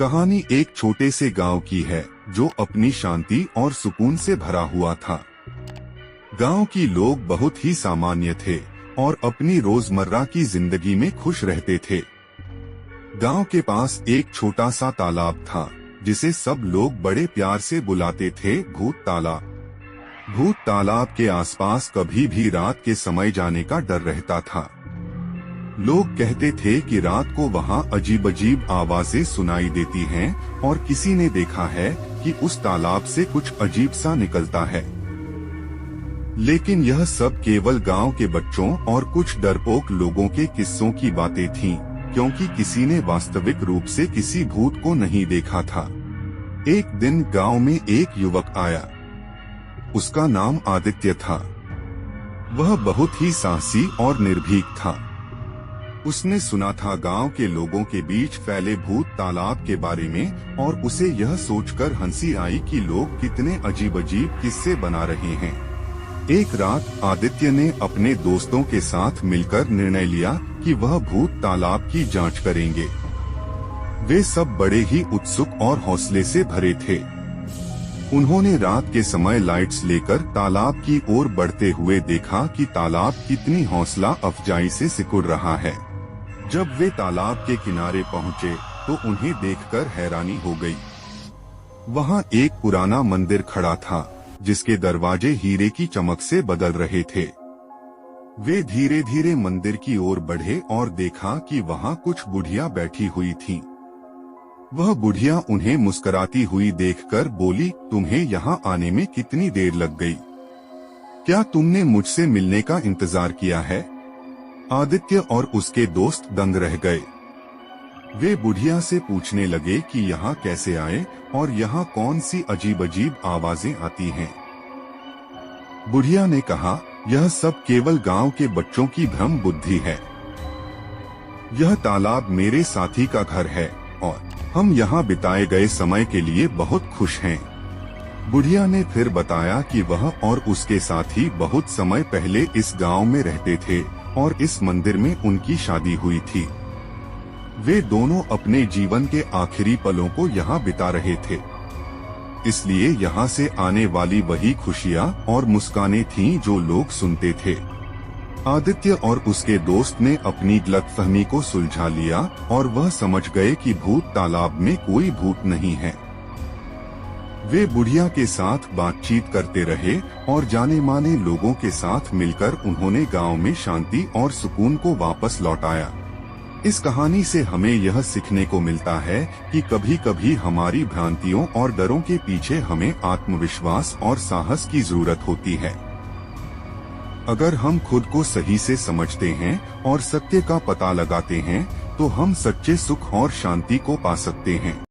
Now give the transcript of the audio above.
कहानी एक छोटे से गांव की है जो अपनी शांति और सुकून से भरा हुआ था। गांव की लोग बहुत ही सामान्य थे और अपनी रोजमर्रा की जिंदगी में खुश रहते थे। गांव के पास एक छोटा सा तालाब था जिसे सब लोग बड़े प्यार से बुलाते थे भूत तालाब। भूत तालाब के आसपास कभी भी रात के समय जाने का डर रहता था। लोग कहते थे कि रात को वहाँ अजीब अजीब आवाजें सुनाई देती हैं और किसी ने देखा है कि उस तालाब से कुछ अजीब सा निकलता है। लेकिन यह सब केवल गांव के बच्चों और कुछ डरपोक लोगों के किस्सों की बातें थीं, क्योंकि किसी ने वास्तविक रूप से किसी भूत को नहीं देखा था। एक दिन गांव में एक युवक आया। उसका नाम आदित्य था। वह बहुत ही साहसी और निर्भीक था। उसने सुना था गांव के लोगों के बीच फैले भूत तालाब के बारे में और उसे यह सोचकर हंसी आई कि लोग कितने अजीब अजीब किस्से बना रहे हैं। एक रात आदित्य ने अपने दोस्तों के साथ मिलकर निर्णय लिया कि वह भूत तालाब की जांच करेंगे। वे सब बड़े ही उत्सुक और हौसले से भरे थे। उन्होंने रात के समय लाइट्स लेकर तालाब की ओर बढ़ते हुए देखा कि तालाब कितनी हौसला अफजाई से सिकुड़ रहा है। जब वे तालाब के किनारे पहुंचे तो उन्हें देखकर हैरानी हो गई। वहां एक पुराना मंदिर खड़ा था जिसके दरवाजे हीरे की चमक से बदल रहे थे। वे धीरे धीरे मंदिर की ओर बढ़े और देखा कि वहां कुछ बुढ़िया बैठी हुई थीं। वह बुढ़िया उन्हें मुस्कुराती हुई देखकर बोली, तुम्हें यहाँ आने में कितनी देर लग गई? क्या तुमने मुझसे मिलने का इंतजार किया है? आदित्य और उसके दोस्त दंग रह गए। वे बुढ़िया से पूछने लगे कि यहाँ कैसे आए और यहाँ कौन सी अजीब अजीब आवाजें आती हैं। बुढ़िया ने कहा, यह सब केवल गांव के बच्चों की भ्रम बुद्धि है। यह तालाब मेरे साथी का घर है और हम यहाँ बिताए गए समय के लिए बहुत खुश हैं। बुढ़िया ने फिर बताया कि वह और उसके साथी बहुत समय पहले इस गांव में रहते थे और इस मंदिर में उनकी शादी हुई थी। वे दोनों अपने जीवन के आखिरी पलों को यहाँ बिता रहे थे, इसलिए यहाँ से आने वाली वही खुशियाँ और मुस्कानें थीं जो लोग सुनते थे। आदित्य और उसके दोस्त ने अपनी गलतफहमी को सुलझा लिया और वह समझ गए कि भूत तालाब में कोई भूत नहीं है। वे बुढ़िया के साथ बातचीत करते रहे और जाने माने लोगों के साथ मिलकर उन्होंने गांव में शांति और सुकून को वापस लौटाया। इस कहानी से हमें यह सीखने को मिलता है कि कभी कभी हमारी भ्रांतियों और डरों के पीछे हमें आत्मविश्वास और साहस की जरूरत होती है। अगर हम खुद को सही से समझते हैं और सत्य का पता लगाते हैं तो हम सच्चे सुख और शांति को पा सकते हैं।